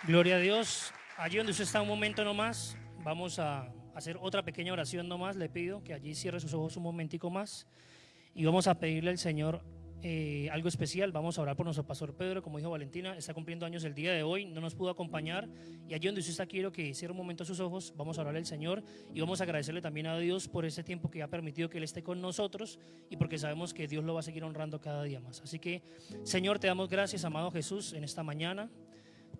Gloria a Dios. Allí donde usted está un momento nomás, vamos a hacer otra pequeña oración nomás. Le pido que allí cierre sus ojos un momentico más y vamos a pedirle al Señor algo especial. Vamos a orar por nuestro pastor Pedro, como dijo Valentina, está cumpliendo años el día de hoy, no nos pudo acompañar, y allí donde usted está quiero que cierre un momento sus ojos. Vamos a orarle al Señor y vamos a agradecerle también a Dios por ese tiempo que ha permitido que Él esté con nosotros, y porque sabemos que Dios lo va a seguir honrando cada día más. Así que, Señor, te damos gracias, amado Jesús, en esta mañana.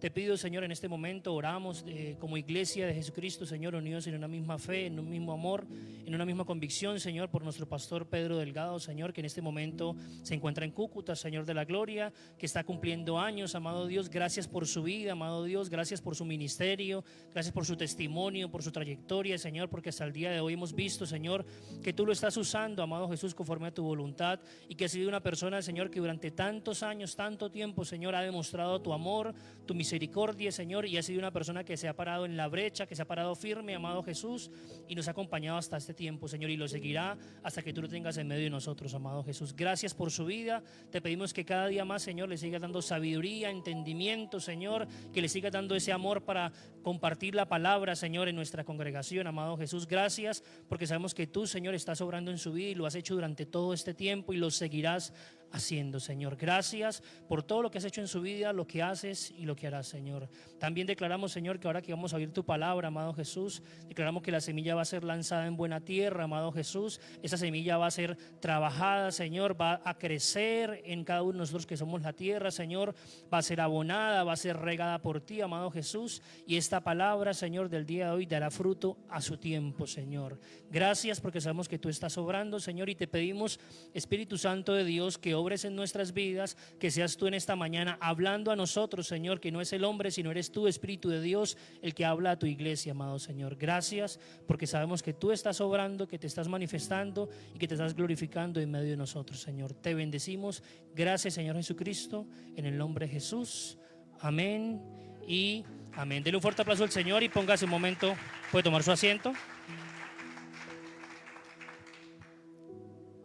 Te pido, Señor, en este momento oramos como iglesia de Jesucristo, Señor, unidos en una misma fe, en un mismo amor, en una misma convicción, Señor, por nuestro pastor Pedro Delgado, Señor, que en este momento se encuentra en Cúcuta, Señor de la gloria, que está cumpliendo años, amado Dios. Gracias por su vida, amado Dios, gracias por su ministerio, gracias por su testimonio, por su trayectoria, Señor, porque hasta el día de hoy hemos visto, Señor, que tú lo estás usando, amado Jesús, conforme a tu voluntad, y que has sido una persona, Señor, que durante tantos años, tanto tiempo, Señor, ha demostrado tu amor, tu misericordia, Señor, y ha sido una persona que se ha parado en la brecha, que se ha parado firme, amado Jesús, y nos ha acompañado hasta este tiempo, Señor, y lo seguirá hasta que tú lo tengas en medio de nosotros, amado Jesús. Gracias por su vida. Te pedimos que cada día más, Señor, le sigas dando sabiduría, entendimiento, Señor, que le sigas dando ese amor para compartir la palabra, Señor, en nuestra congregación, amado Jesús. Gracias porque sabemos que tú, Señor, estás obrando en su vida y lo has hecho durante todo este tiempo y lo seguirás haciendo, Señor. Gracias por todo lo que has hecho en su vida, lo que haces y lo que harás, Señor. También declaramos, Señor, que ahora que vamos a oír tu palabra, amado Jesús, declaramos que la semilla va a ser lanzada en buena tierra, amado Jesús. Esa semilla va a ser trabajada, Señor, va a crecer en cada uno de nosotros que somos la tierra, Señor. Va a ser abonada, va a ser regada por ti, amado Jesús, y esta palabra, Señor, del día de hoy dará fruto a su tiempo, Señor. Gracias porque sabemos que tú estás obrando, Señor, y te pedimos, Espíritu Santo de Dios, que obres en nuestras vidas, que seas tú en esta mañana hablando a nosotros, Señor, que no es el hombre, sino eres tú, Espíritu de Dios, el que habla a tu iglesia, amado Señor. Gracias porque sabemos que tú estás obrando, que te estás manifestando y que te estás glorificando en medio de nosotros, Señor. Te bendecimos. Gracias, Señor Jesucristo, en el nombre de Jesús. Amén y amén. Denle un fuerte aplauso al Señor y póngase un momento, puede tomar su asiento.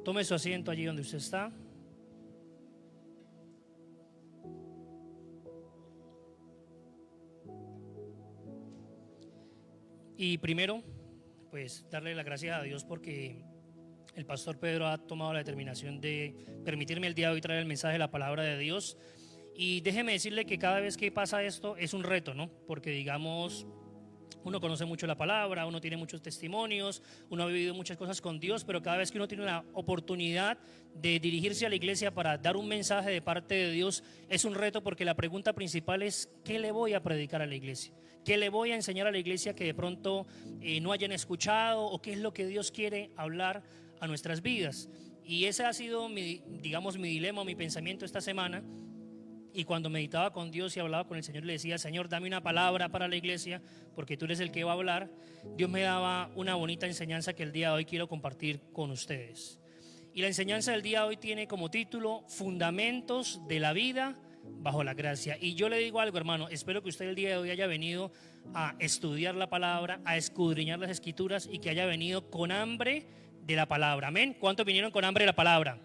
Tome su asiento allí donde usted está. Y primero, pues darle las gracias a Dios porque el pastor Pedro ha tomado la determinación de permitirme el día de hoy traer el mensaje de la palabra de Dios. Y déjeme decirle que cada vez que pasa esto es un reto, ¿no? Porque digamos, uno conoce mucho la palabra, uno tiene muchos testimonios, uno ha vivido muchas cosas con Dios, pero cada vez que uno tiene la oportunidad de dirigirse a la iglesia para dar un mensaje de parte de Dios, es un reto porque la pregunta principal es: ¿qué le voy a predicar a la iglesia? ¿Qué le voy a enseñar a la iglesia que de pronto no hayan escuchado? ¿O qué es lo que Dios quiere hablar a nuestras vidas? Y ese ha sido digamos, mi dilema, mi pensamiento esta semana. Y cuando meditaba con Dios y hablaba con el Señor, le decía: Señor, dame una palabra para la iglesia, porque tú eres el que va a hablar. Dios me daba una bonita enseñanza que el día de hoy quiero compartir con ustedes. Y la enseñanza del día de hoy tiene como título: Fundamentos de la vida bajo la gracia. Y yo le digo algo, hermano, espero que usted el día de hoy haya venido a estudiar la palabra, a escudriñar las escrituras, y que haya venido con hambre de la palabra. Amén. ¿Cuántos vinieron con hambre de la palabra?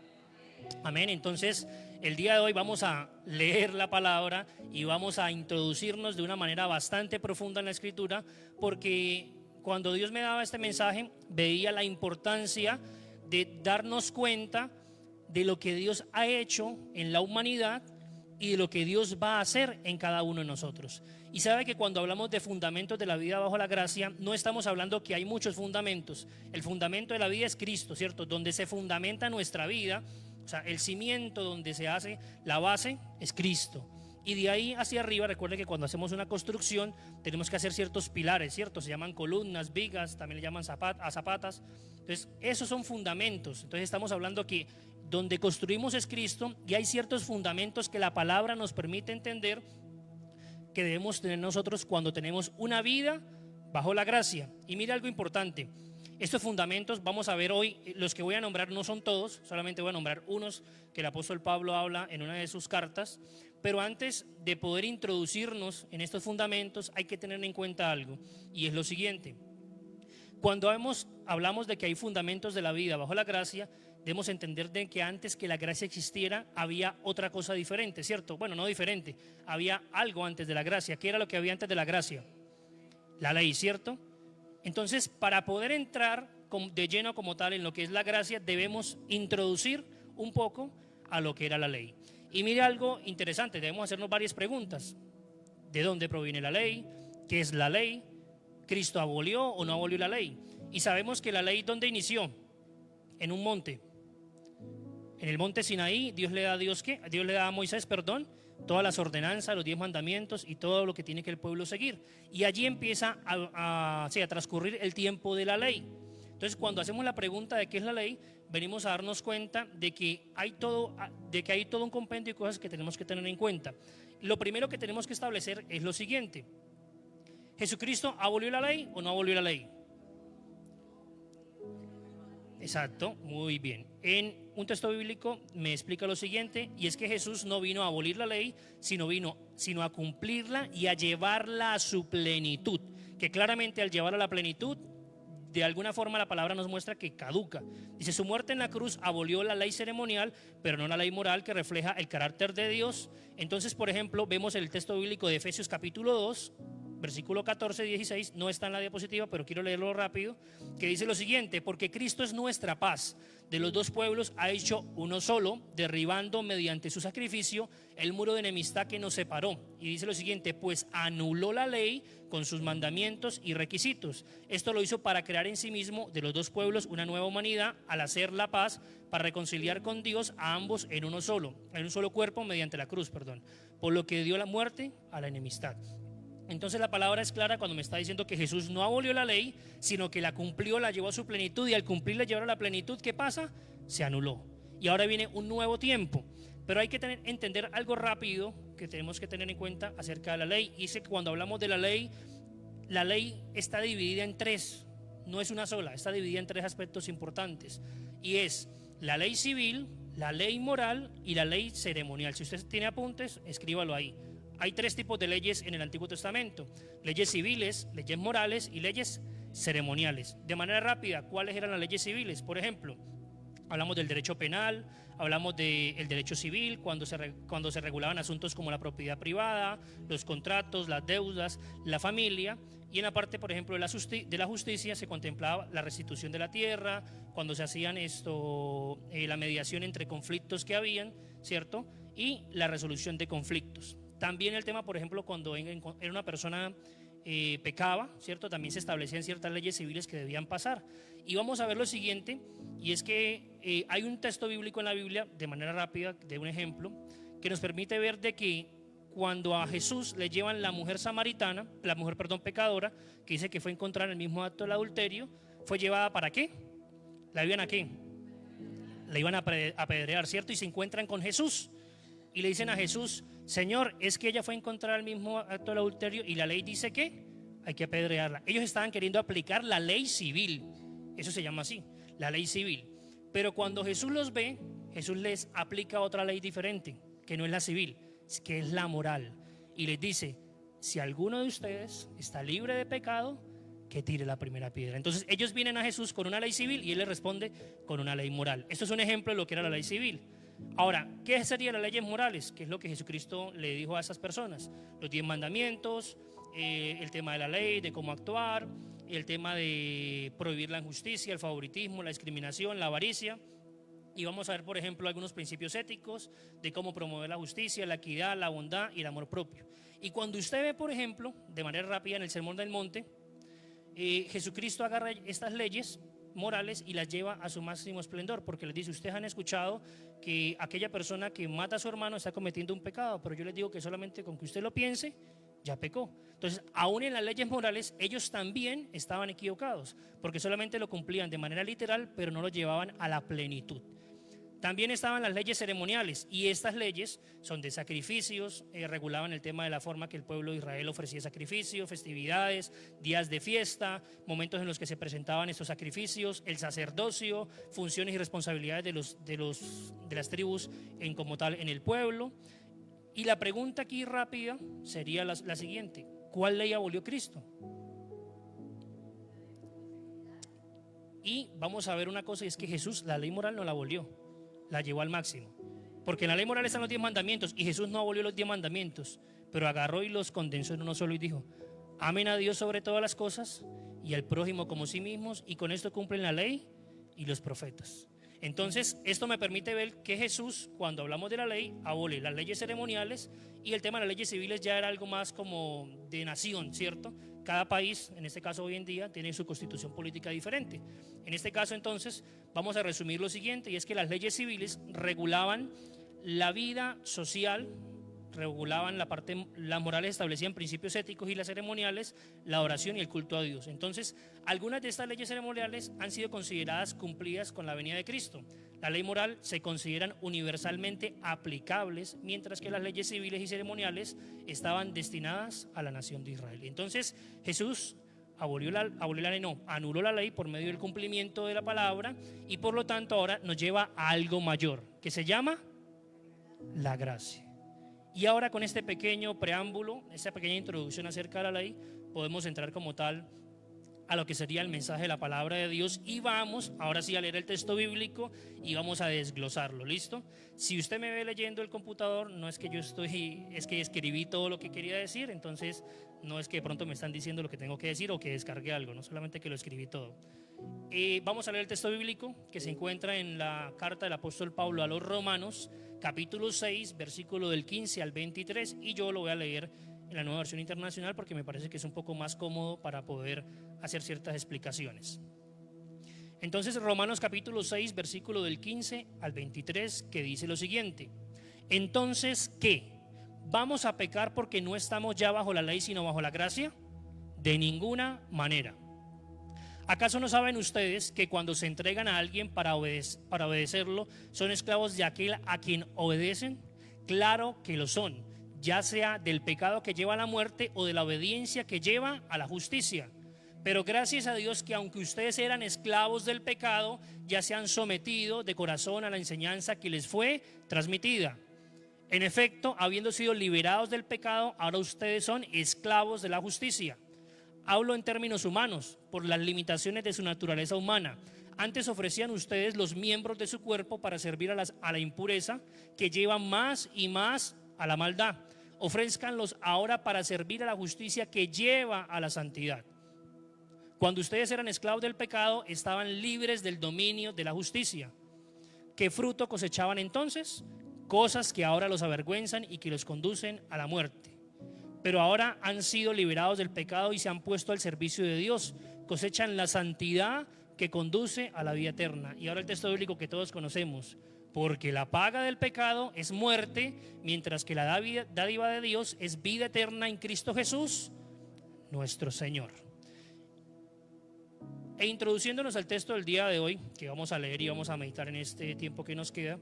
Amén. Entonces, el día de hoy vamos a leer la palabra y vamos a introducirnos de una manera bastante profunda en la escritura, porque cuando Dios me daba este mensaje, veía la importancia de darnos cuenta de lo que Dios ha hecho en la humanidad y de lo que Dios va a hacer en cada uno de nosotros. Y sabe que cuando hablamos de fundamentos de la vida bajo la gracia, no estamos hablando que hay muchos fundamentos. El fundamento de la vida es Cristo, ¿cierto? Donde se fundamenta nuestra vida, o sea, el cimiento donde se hace la base es Cristo. Y de ahí hacia arriba, recuerde que cuando hacemos una construcción tenemos que hacer ciertos pilares, ¿cierto? Se llaman columnas, vigas, también le llaman zapatas. Entonces, esos son fundamentos. Entonces estamos hablando que donde construimos es Cristo, y hay ciertos fundamentos que la palabra nos permite entender que debemos tener nosotros cuando tenemos una vida bajo la gracia. Y mira algo importante: estos fundamentos vamos a ver hoy, los que voy a nombrar no son todos, solamente voy a nombrar unos que el apóstol Pablo habla en una de sus cartas. Pero antes de poder introducirnos en estos fundamentos hay que tener en cuenta algo, y es lo siguiente: cuando hablamos de que hay fundamentos de la vida bajo la gracia, debemos entender de que antes que la gracia existiera había otra cosa diferente, ¿cierto? Bueno, no diferente, había algo antes de la gracia. ¿Qué era lo que había antes de la gracia? La ley, ¿cierto? Entonces, para poder entrar de lleno como tal en lo que es la gracia, debemos introducir un poco a lo que era la ley. Y mire algo interesante, debemos hacernos varias preguntas. ¿De dónde proviene la ley? ¿Qué es la ley? ¿Cristo abolió o no abolió la ley? Y sabemos que la ley, ¿dónde inició? En un monte. En el monte Sinaí, Dios le da a Moisés, todas las ordenanzas, los 10 mandamientos y todo lo que tiene que el pueblo seguir. Y allí empieza a transcurrir el tiempo de la ley. Entonces, cuando hacemos la pregunta de qué es la ley, venimos a darnos cuenta de que hay todo un compendio de cosas que tenemos que tener en cuenta. Lo primero que tenemos que establecer es lo siguiente: ¿Jesucristo abolió la ley o no abolió la ley? Exacto, muy bien. En un texto bíblico me explica lo siguiente, y es que Jesús no vino a abolir la ley, sino a cumplirla y a llevarla a su plenitud. Que claramente al llevarla a la plenitud, de alguna forma la palabra nos muestra que caduca. Dice, su muerte en la cruz abolió la ley ceremonial, pero no la ley moral que refleja el carácter de Dios. Entonces, por ejemplo, vemos el texto bíblico de Efesios capítulo 2, versículo 14-16, no está en la diapositiva, pero quiero leerlo rápido, que dice lo siguiente: porque Cristo es nuestra paz, de los dos pueblos ha hecho uno solo, derribando mediante su sacrificio el muro de enemistad que nos separó. Y dice lo siguiente: pues anuló la ley con sus mandamientos y requisitos. Esto lo hizo para crear en sí mismo de los dos pueblos una nueva humanidad, al hacer la paz, para reconciliar con Dios a ambos en un solo cuerpo mediante la cruz, por lo que dio la muerte a la enemistad. Entonces la palabra es clara cuando me está diciendo que Jesús no abolió la ley, sino que la cumplió, la llevó a su plenitud, y al cumplirla, llevar a la plenitud, ¿qué pasa? Se anuló. Y ahora viene un nuevo tiempo. Pero hay que entender algo rápido que tenemos que tener en cuenta acerca de la ley. Y es que cuando hablamos de la ley está dividida en tres, no es una sola, está dividida en tres aspectos importantes. Y es la ley civil, la ley moral y la ley ceremonial. Si usted tiene apuntes, escríbalo ahí. Hay tres tipos de leyes en el Antiguo Testamento: leyes civiles, leyes morales y leyes ceremoniales. De manera rápida, ¿cuáles eran las leyes civiles? Por ejemplo, hablamos del derecho penal, hablamos del derecho civil, cuando se regulaban asuntos como la propiedad privada, los contratos, las deudas, la familia. Y en la parte, por ejemplo, de la justicia se contemplaba la restitución de la tierra, cuando se hacían la mediación entre conflictos que habían, ¿cierto? Y la resolución de conflictos. También el tema, por ejemplo, cuando era una persona pecaba, ¿cierto? También se establecían ciertas leyes civiles que debían pasar. Y vamos a ver lo siguiente, y es que hay un texto bíblico en la Biblia, de manera rápida, de un ejemplo, que nos permite ver de que cuando a Jesús le llevan la mujer pecadora, que dice que fue encontrada en el mismo acto del adulterio, fue llevada ¿para qué? ¿La iban a qué? La iban a apedrear, ¿cierto? Y se encuentran con Jesús y le dicen a Jesús: Señor, es que ella fue encontrada en el mismo acto del adulterio y la ley dice que hay que apedrearla. Ellos estaban queriendo aplicar la ley civil, eso se llama así, la ley civil. Pero cuando Jesús los ve, Jesús les aplica otra ley diferente, que no es la civil, que es la moral. Y les dice: si alguno de ustedes está libre de pecado, que tire la primera piedra. Entonces ellos vienen a Jesús con una ley civil y Él les responde con una ley moral. Esto es un ejemplo de lo que era la ley civil. Ahora, ¿qué serían las leyes morales? ¿Qué es lo que Jesucristo le dijo a esas personas? Los 10 mandamientos, el tema de la ley, de cómo actuar, el tema de prohibir la injusticia, el favoritismo, la discriminación, la avaricia. Y vamos a ver, por ejemplo, algunos principios éticos de cómo promover la justicia, la equidad, la bondad y el amor propio. Y cuando usted ve, por ejemplo, de manera rápida en el Sermón del Monte, Jesucristo agarra estas leyes morales y las lleva a su máximo esplendor, porque les dice: ustedes han escuchado que aquella persona que mata a su hermano está cometiendo un pecado, pero yo les digo que solamente con que usted lo piense, ya pecó. Entonces, aún en las leyes morales, ellos también estaban equivocados, porque solamente lo cumplían de manera literal, pero no lo llevaban a la plenitud. También estaban las leyes ceremoniales, y estas leyes son de sacrificios, regulaban el tema de la forma que el pueblo de Israel ofrecía sacrificios, festividades, días de fiesta, momentos en los que se presentaban estos sacrificios, el sacerdocio, funciones y responsabilidades de las tribus como tal en el pueblo. Y la pregunta aquí rápida sería la siguiente: ¿cuál ley abolió Cristo? Y vamos a ver una cosa, y es que Jesús la ley moral no la abolió, la llevó al máximo. Porque en la ley moral están los 10 mandamientos y Jesús no abolió los 10 mandamientos, pero agarró y los condensó en uno solo y dijo: amen a Dios sobre todas las cosas y al prójimo como sí mismos, y con esto cumplen la ley y los profetas. Entonces, esto me permite ver que Jesús, cuando hablamos de la ley, abole las leyes ceremoniales, y el tema de las leyes civiles ya era algo más como de nación, ¿cierto? Cada país, en este caso hoy en día, tiene su constitución política diferente. En este caso, entonces, vamos a resumir lo siguiente, y es que las leyes civiles regulaban la vida social, regulaban las morales, establecían principios éticos, y las ceremoniales, la oración y el culto a Dios. Entonces, algunas de estas leyes ceremoniales han sido consideradas cumplidas con la venida de Cristo. La ley moral se consideran universalmente aplicables, mientras que las leyes civiles y ceremoniales estaban destinadas a la nación de Israel. Entonces, Jesús anuló la ley por medio del cumplimiento de la palabra, y por lo tanto ahora nos lleva a algo mayor, que se llama la gracia. Y ahora, con este pequeño preámbulo, esta pequeña introducción acerca de la ley, podemos entrar como tal a lo que sería el mensaje de la palabra de Dios, y vamos ahora sí a leer el texto bíblico y vamos a desglosarlo. ¿Listo? Si usted me ve leyendo el computador, no es que es que escribí todo lo que quería decir, entonces no es que de pronto me están diciendo lo que tengo que decir o que descargué algo, no solamente que lo escribí todo. Vamos a leer el texto bíblico que se encuentra en la carta del apóstol Pablo a los Romanos, capítulo 6, versículo del 15 al 23, y yo lo voy a leer en la Nueva Versión Internacional porque me parece que es un poco más cómodo para poder hacer ciertas explicaciones. Entonces, Romanos capítulo 6, versículo del 15 al 23, que dice lo siguiente: entonces, ¿qué? ¿Vamos a pecar porque no estamos ya bajo la ley sino bajo la gracia? De ninguna manera. ¿Acaso no saben ustedes que cuando se entregan a alguien para obedecerlo, son esclavos de aquel a quien obedecen? Claro que lo son, ya sea del pecado que lleva a la muerte o de la obediencia que lleva a la justicia. Pero gracias a Dios que aunque ustedes eran esclavos del pecado, ya se han sometido de corazón a la enseñanza que les fue transmitida. En efecto, habiendo sido liberados del pecado, ahora ustedes son esclavos de la justicia. Hablo en términos humanos, por las limitaciones de su naturaleza humana. Antes ofrecían ustedes los miembros de su cuerpo para servir a la impureza, que lleva más y más a la maldad. Ofrézcanlos ahora para servir a la justicia, que lleva a la santidad. Cuando ustedes eran esclavos del pecado, estaban libres del dominio de la justicia. ¿Qué fruto cosechaban entonces? Cosas que ahora los avergüenzan y que los conducen a la muerte. Pero ahora han sido liberados del pecado y se han puesto al servicio de Dios. Cosechan la santidad que conduce a la vida eterna. Y ahora el texto bíblico que todos conocemos: porque la paga del pecado es muerte, mientras que la dádiva de Dios es vida eterna en Cristo Jesús, nuestro Señor. E introduciéndonos al texto del día de hoy, que vamos a leer y vamos a meditar en este tiempo que nos queda.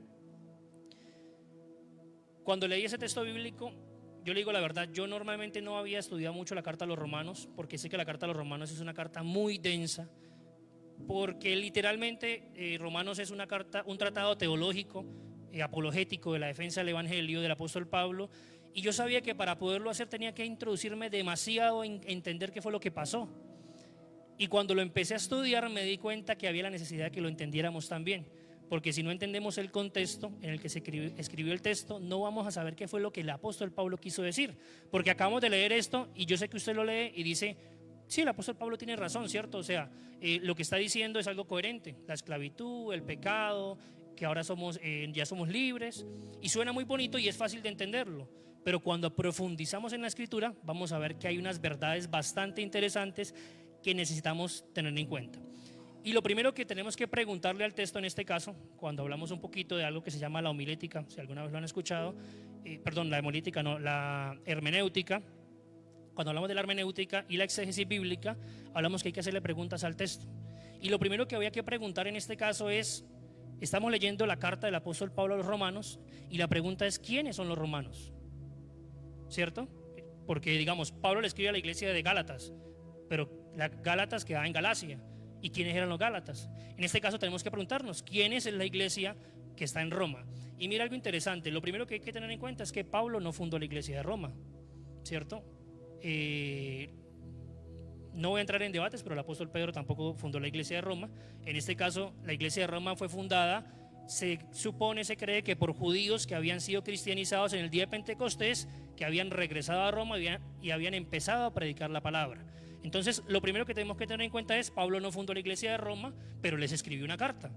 Cuando leí ese texto bíblico, yo le digo la verdad, yo normalmente no había estudiado mucho la carta a los romanos, porque sé que la carta a los romanos es una carta muy densa, porque literalmente Romanos es una carta, un tratado teológico, apologético, de la defensa del evangelio del apóstol Pablo, y yo sabía que para poderlo hacer tenía que introducirme demasiado en entender qué fue lo que pasó. Y cuando lo empecé a estudiar me di cuenta que había la necesidad de que lo entendiéramos también, porque si no entendemos el contexto en el que se escribió el texto, no vamos a saber qué fue lo que el apóstol Pablo quiso decir. Porque acabamos de leer esto y yo sé que usted lo lee y dice: sí, el apóstol Pablo tiene razón, ¿cierto? O sea, lo que está diciendo es algo coherente. La esclavitud, el pecado, que ahora ya somos libres, y suena muy bonito y es fácil de entenderlo. Pero cuando profundizamos en la escritura, vamos a ver que hay unas verdades bastante interesantes que necesitamos tener en cuenta. Y lo primero que tenemos que preguntarle al texto en este caso, cuando hablamos un poquito de algo que se llama la homilética, si alguna vez lo han escuchado, la homilética no, la hermenéutica. Cuando hablamos de la hermenéutica y la exégesis bíblica, hablamos que hay que hacerle preguntas al texto. Y lo primero que había que preguntar en este caso es: estamos leyendo la carta del apóstol Pablo a los romanos, y la pregunta es: ¿quiénes son los romanos? ¿Cierto? Porque digamos, Pablo le escribe a la iglesia de Gálatas, pero la Gálatas queda en Galacia. ¿Y quiénes eran los Gálatas? En este caso tenemos que preguntarnos: ¿quién es la iglesia que está en Roma? Y mira algo interesante, lo primero que hay que tener en cuenta es que Pablo no fundó la iglesia de Roma, ¿cierto? No voy a entrar en debates, pero el apóstol Pedro tampoco fundó la iglesia de Roma. En este caso, la iglesia de Roma fue fundada, se supone, se cree que por judíos que habían sido cristianizados en el día de Pentecostés, que habían regresado a Roma y habían empezado a predicar la palabra. Entonces, lo primero que tenemos que tener en cuenta es, Pablo no fundó la iglesia de Roma, pero les escribió una carta.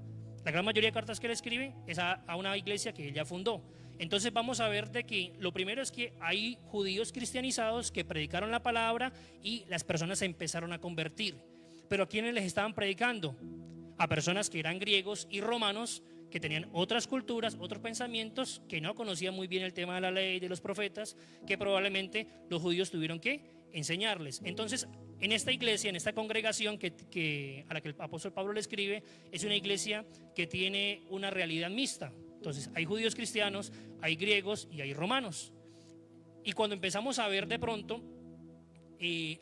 La gran mayoría de cartas que él escribe es a una iglesia que ella fundó. Entonces vamos a ver de que lo primero es que hay judíos cristianizados que predicaron la palabra y las personas se empezaron a convertir. Pero ¿a quiénes les estaban predicando? A personas que eran griegos y romanos, que tenían otras culturas, otros pensamientos, que no conocían muy bien el tema de la ley, de los profetas, que probablemente los judíos tuvieron que enseñarles. Entonces, en esta iglesia, en esta congregación a la que el apóstol Pablo le escribe, es una iglesia que tiene una realidad mixta. Entonces, hay judíos cristianos, hay griegos y hay romanos. Y cuando empezamos a ver de pronto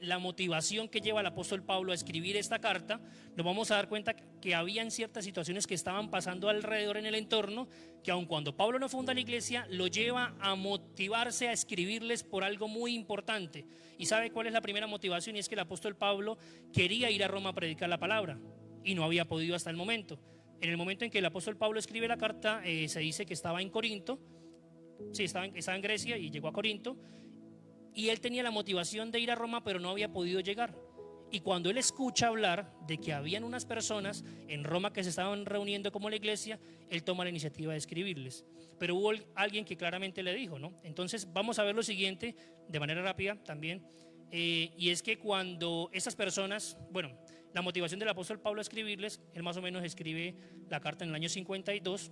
la motivación que lleva el apóstol Pablo a escribir esta carta, nos vamos a dar cuenta que habían ciertas situaciones que estaban pasando alrededor en el entorno, que aun cuando Pablo no funda la iglesia, lo lleva a motivarse a escribirles por algo muy importante. ¿Y sabe cuál es la primera motivación? Y es que el apóstol Pablo quería ir a Roma a predicar la palabra y no había podido hasta el momento. En el momento en que el apóstol Pablo escribe la carta, se dice que estaba en Corinto, sí, estaba en Grecia y llegó a Corinto, y él tenía la motivación de ir a Roma, pero no había podido llegar. Y cuando él escucha hablar de que habían unas personas en Roma que se estaban reuniendo como la iglesia, él toma la iniciativa de escribirles. Pero hubo alguien que claramente le dijo, ¿no? Entonces vamos a ver lo siguiente de manera rápida también, y es que cuando esas personas, bueno, la motivación del apóstol Pablo a escribirles, él más o menos escribe la carta en el año 52,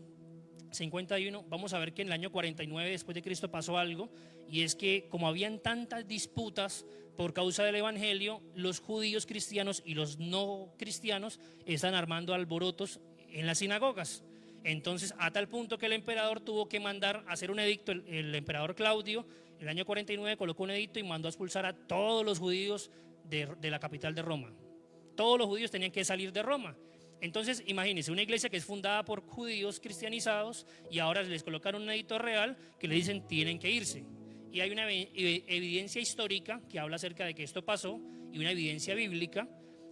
51, vamos a ver que en el año 49 después de Cristo pasó algo, y es que como habían tantas disputas por causa del evangelio, los judíos cristianos y los no cristianos están armando alborotos en las sinagogas. Entonces, a tal punto que el emperador tuvo que mandar a hacer un edicto, el emperador Claudio, en el año 49 colocó un edicto y mandó a expulsar a todos los judíos de la capital de Roma. Todos los judíos tenían que salir de Roma. Entonces, imagínense, una iglesia que es fundada por judíos cristianizados y ahora les colocaron un edicto real que le dicen tienen que irse. Y hay una evidencia histórica que habla acerca de que esto pasó y una evidencia bíblica.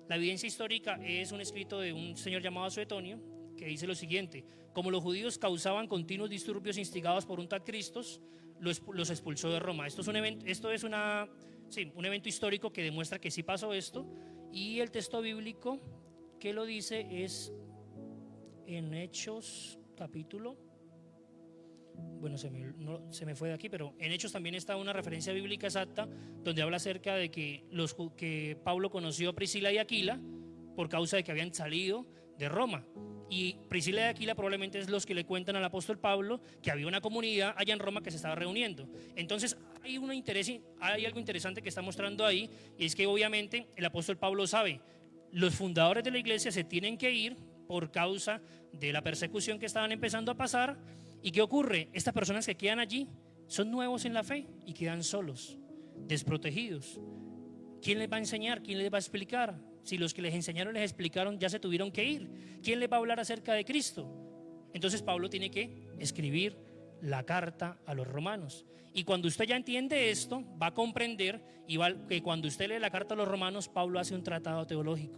La evidencia histórica es un escrito de un señor llamado Suetonio que dice lo siguiente: como los judíos causaban continuos disturbios instigados por un tal Cristo, los expulsó de Roma. Esto es un evento histórico que demuestra que sí pasó esto, y el texto bíblico que lo dice es en Hechos capítulo, bueno, se me fue de aquí, pero en Hechos también está una referencia bíblica exacta donde habla acerca de que Pablo conoció a Priscila y Aquila por causa de que habían salido de Roma. Y Priscila y Aquila probablemente es los que le cuentan al apóstol Pablo que había una comunidad allá en Roma que se estaba reuniendo. Entonces hay algo interesante que está mostrando ahí, y es que obviamente el apóstol Pablo sabe, los fundadores de la iglesia se tienen que ir por causa de la persecución que estaban empezando a pasar. ¿Y qué ocurre? Estas personas que quedan allí son nuevos en la fe y quedan solos, desprotegidos. ¿Quién les va a enseñar? ¿Quién les va a explicar? Si los que les enseñaron, les explicaron, ya se tuvieron que ir. ¿Quién les va a hablar acerca de Cristo? Entonces Pablo tiene que escribir la carta a los romanos. Y cuando usted ya entiende esto, va a comprender que cuando usted lee la carta a los romanos, Pablo hace un tratado teológico,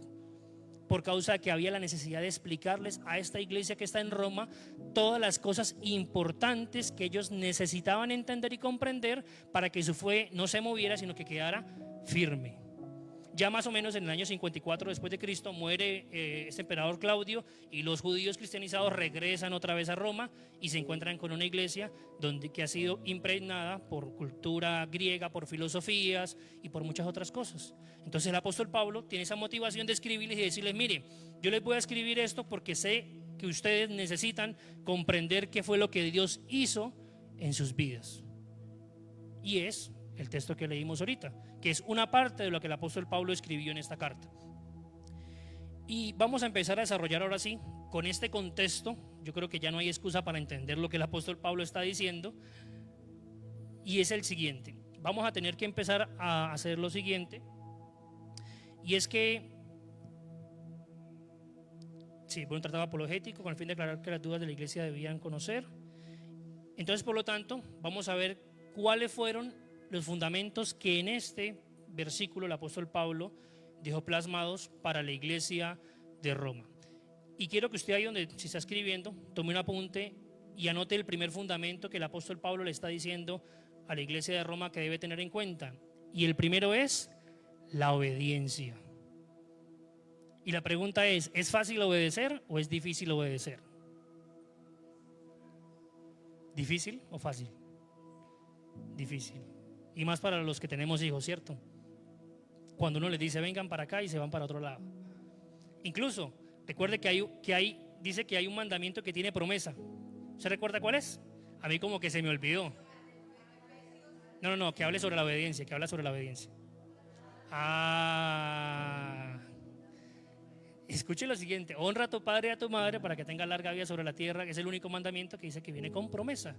por causa de que había la necesidad de explicarles a esta iglesia que está en Roma todas las cosas importantes que ellos necesitaban entender y comprender para que su fe no se moviera, sino que quedara firme. Ya más o menos en el año 54 después de Cristo muere este emperador Claudio, y los judíos cristianizados regresan otra vez a Roma y se encuentran con una iglesia que ha sido impregnada por cultura griega, por filosofías y por muchas otras cosas. Entonces el apóstol Pablo tiene esa motivación de escribirles y decirles: mire, yo les voy a escribir esto porque sé que ustedes necesitan comprender qué fue lo que Dios hizo en sus vidas. Y es el texto que leímos ahorita, que es una parte de lo que el apóstol Pablo escribió en esta carta. Y vamos a empezar a desarrollar ahora sí, con este contexto. Yo creo que ya no hay excusa para entender lo que el apóstol Pablo está diciendo, y es el siguiente. Vamos a tener que empezar a hacer lo siguiente, y es que un tratado apologético con el fin de aclarar que las dudas de la iglesia debían conocer. Entonces, por lo tanto, vamos a ver cuáles fueron los fundamentos que en este versículo el apóstol Pablo dejó plasmados para la iglesia de Roma. Y quiero que usted ahí donde se está escribiendo, tome un apunte y anote el primer fundamento que el apóstol Pablo le está diciendo a la iglesia de Roma que debe tener en cuenta. Y el primero es la obediencia. Y la pregunta ¿es fácil obedecer o es difícil obedecer? ¿Difícil o fácil? Difícil. Y más para los que tenemos hijos, ¿cierto? Cuando uno les dice vengan para acá y se van para otro lado. Incluso, recuerde dice que hay un mandamiento que tiene promesa. ¿Se recuerda cuál es? A mí como que se me olvidó. No, que hable sobre la obediencia, que habla sobre la obediencia. Escuche lo siguiente: honra a tu padre y a tu madre para que tengas larga vida sobre la tierra, que es el único mandamiento que dice que viene con promesa.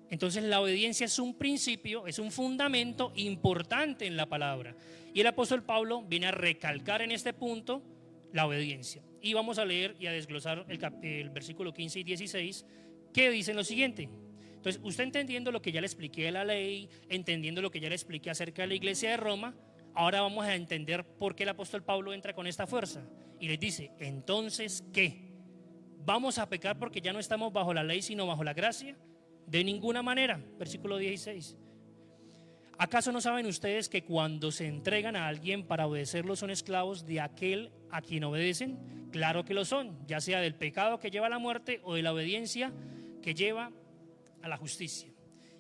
Entonces la obediencia es un principio, es un fundamento importante en la palabra. Y el apóstol Pablo viene a recalcar en este punto la obediencia. Y vamos a leer y a desglosar el versículo 15 y 16, que dicen lo siguiente. Entonces, usted entendiendo lo que ya le expliqué de la ley, entendiendo lo que ya le expliqué acerca de la iglesia de Roma, ahora vamos a entender por qué el apóstol Pablo entra con esta fuerza. Y les dice, entonces, ¿qué? ¿Vamos a pecar porque ya no estamos bajo la ley, sino bajo la gracia? De ninguna manera. Versículo 16. ¿Acaso no saben ustedes que cuando se entregan a alguien para obedecerlo son esclavos de aquel a quien obedecen? Claro que lo son, ya sea del pecado que lleva a la muerte o de la obediencia que lleva a la justicia.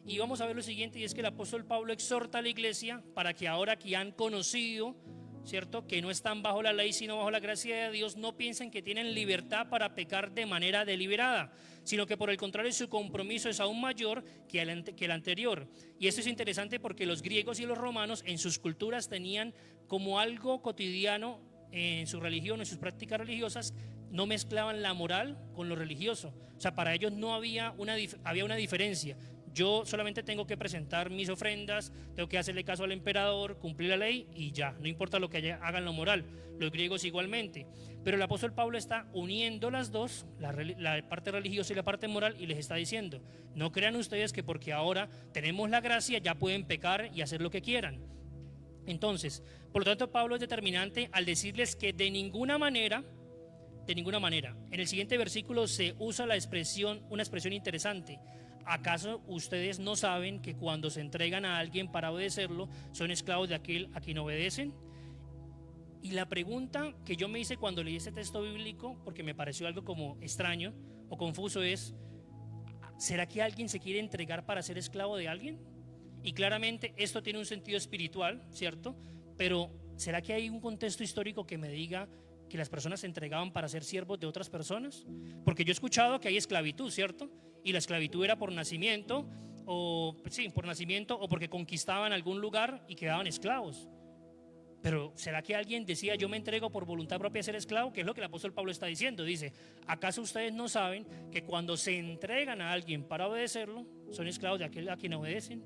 Y vamos a ver lo siguiente, y es que el apóstol Pablo exhorta a la iglesia para que ahora que han conocido, ¿cierto?, que no están bajo la ley sino bajo la gracia de Dios, no piensen que tienen libertad para pecar de manera deliberada, sino que por el contrario su compromiso es aún mayor que el anterior. Y esto es interesante porque los griegos y los romanos en sus culturas tenían como algo cotidiano en su religión, en sus prácticas religiosas, no mezclaban la moral con lo religioso. O sea, para ellos no había había una diferencia. Yo solamente tengo que presentar mis ofrendas, tengo que hacerle caso al emperador, cumplir la ley y ya, no importa lo que hagan lo moral. Los griegos igualmente. Pero el apóstol Pablo está uniendo las dos, la parte religiosa y la parte moral, y les está diciendo, no crean ustedes que porque ahora tenemos la gracia ya pueden pecar y hacer lo que quieran. Entonces, por lo tanto, Pablo es determinante al decirles que de ninguna manera, en el siguiente versículo se usa una expresión interesante. ¿Acaso ustedes no saben que cuando se entregan a alguien para obedecerlo, son esclavos de aquel a quien obedecen? Y la pregunta que yo me hice cuando leí este texto bíblico, porque me pareció algo como extraño o confuso, es: ¿será que alguien se quiere entregar para ser esclavo de alguien? Y claramente esto tiene un sentido espiritual, ¿cierto? Pero ¿será que hay un contexto histórico que me diga que las personas se entregaban para ser siervos de otras personas? Porque yo he escuchado que hay esclavitud, ¿cierto? Y la esclavitud era por nacimiento o porque conquistaban algún lugar y quedaban esclavos. Pero ¿será que alguien decía yo me entrego por voluntad propia a ser esclavo? Que es lo que el apóstol Pablo está diciendo. Dice, ¿acaso ustedes no saben que cuando se entregan a alguien para obedecerlo, son esclavos de aquel a quien obedecen?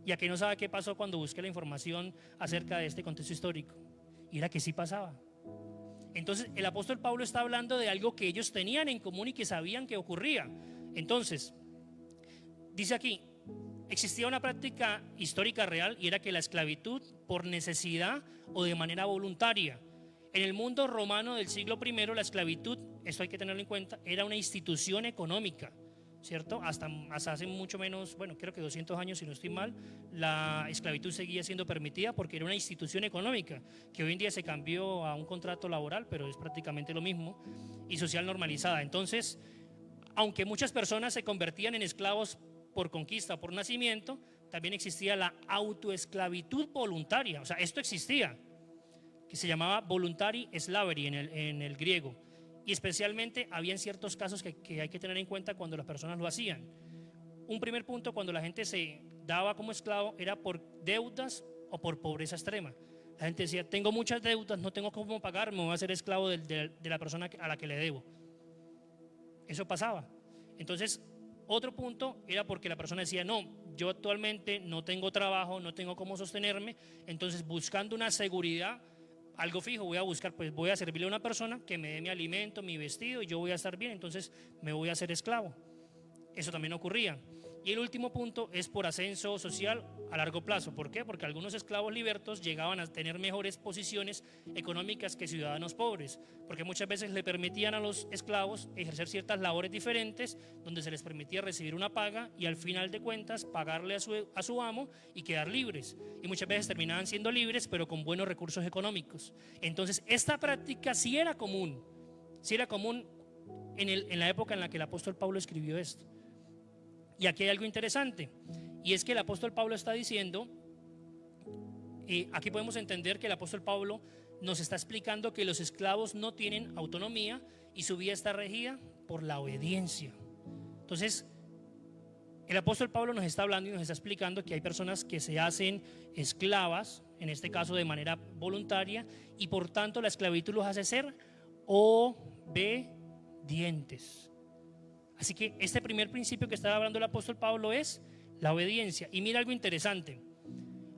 Y aquí no sabe qué pasó cuando busqué la información acerca de este contexto histórico. Y era que sí pasaba. Entonces el apóstol Pablo está hablando de algo que ellos tenían en común y que sabían que ocurría. Entonces, dice aquí, existía una práctica histórica real, y era que la esclavitud por necesidad o de manera voluntaria. En el mundo romano del siglo I, la esclavitud, esto hay que tenerlo en cuenta, era una institución económica, ¿cierto? Hasta hace mucho menos, bueno, creo que 200 años, si no estoy mal, la esclavitud seguía siendo permitida porque era una institución económica, que hoy en día se cambió a un contrato laboral, pero es prácticamente lo mismo, y social normalizada. Entonces, aunque muchas personas se convertían en esclavos por conquista o por nacimiento, también existía la autoesclavitud voluntaria. O sea, esto existía, que se llamaba voluntary slavery en el griego. Y especialmente había ciertos casos que hay que tener en cuenta cuando las personas lo hacían. Un primer punto, cuando la gente se daba como esclavo, era por deudas o por pobreza extrema. La gente decía, tengo muchas deudas, no tengo cómo pagar, me voy a hacer esclavo de la persona a la que le debo. Eso pasaba. Entonces, otro punto era porque la persona decía, no, yo actualmente no tengo trabajo, no tengo cómo sostenerme, entonces buscando una seguridad, algo fijo, voy a buscar, pues voy a servirle a una persona que me dé mi alimento, mi vestido, y yo voy a estar bien, entonces me voy a hacer esclavo. Eso también ocurría. Y el último punto es por ascenso social a largo plazo. ¿Por qué? Porque algunos esclavos libertos llegaban a tener mejores posiciones económicas que ciudadanos pobres, porque muchas veces le permitían a los esclavos ejercer ciertas labores diferentes, donde se les permitía recibir una paga y al final de cuentas pagarle a su amo y quedar libres. Y muchas veces terminaban siendo libres, pero con buenos recursos económicos. Entonces, esta práctica sí era común en la época en la que el apóstol Pablo escribió esto. Y aquí hay algo interesante, y es que el apóstol Pablo está diciendo, aquí podemos entender que el apóstol Pablo nos está explicando que los esclavos no tienen autonomía y su vida está regida por la obediencia. Entonces, el apóstol Pablo nos está hablando y nos está explicando que hay personas que se hacen esclavas, en este caso de manera voluntaria, y por tanto la esclavitud los hace ser obedientes. Así que este primer principio que estaba hablando el apóstol Pablo es la obediencia. Y mira algo interesante.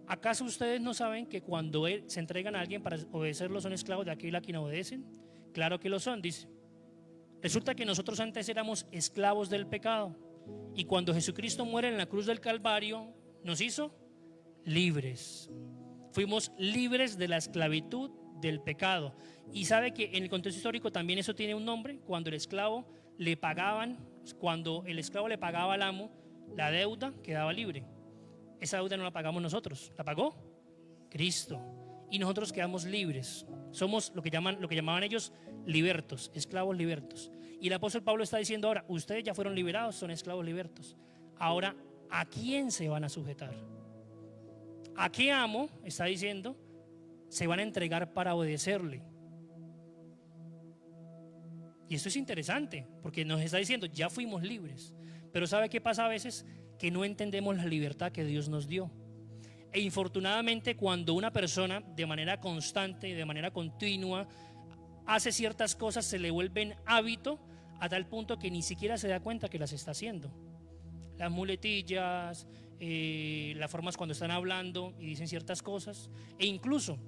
¿Acaso ustedes no saben que cuando se entregan a alguien para obedecerlo son esclavos de aquel a quien obedecen? Claro que lo son, dice. Resulta que nosotros antes éramos esclavos del pecado. Y cuando Jesucristo muere en la cruz del Calvario, nos hizo libres. Fuimos libres de la esclavitud del pecado. Y sabe que en el contexto histórico también eso tiene un nombre. Cuando el esclavo le pagaba al amo la deuda, quedaba libre. Esa deuda no la pagamos nosotros, la pagó Cristo y nosotros quedamos libres. Somos lo que llamaban ellos libertos, esclavos libertos. Y el apóstol Pablo está diciendo ahora, ustedes ya fueron liberados, son esclavos libertos. Ahora, ¿a quién se van a sujetar? ¿A qué amo? Está diciendo, se van a entregar para obedecerle. Y esto es interesante, porque nos está diciendo, ya fuimos libres. Pero ¿sabe qué pasa a veces? Que no entendemos la libertad que Dios nos dio. E infortunadamente, cuando una persona de manera constante y de manera continua hace ciertas cosas, se le vuelven hábito a tal punto que ni siquiera se da cuenta que las está haciendo. Las muletillas, las formas cuando están hablando y dicen ciertas cosas. E incluso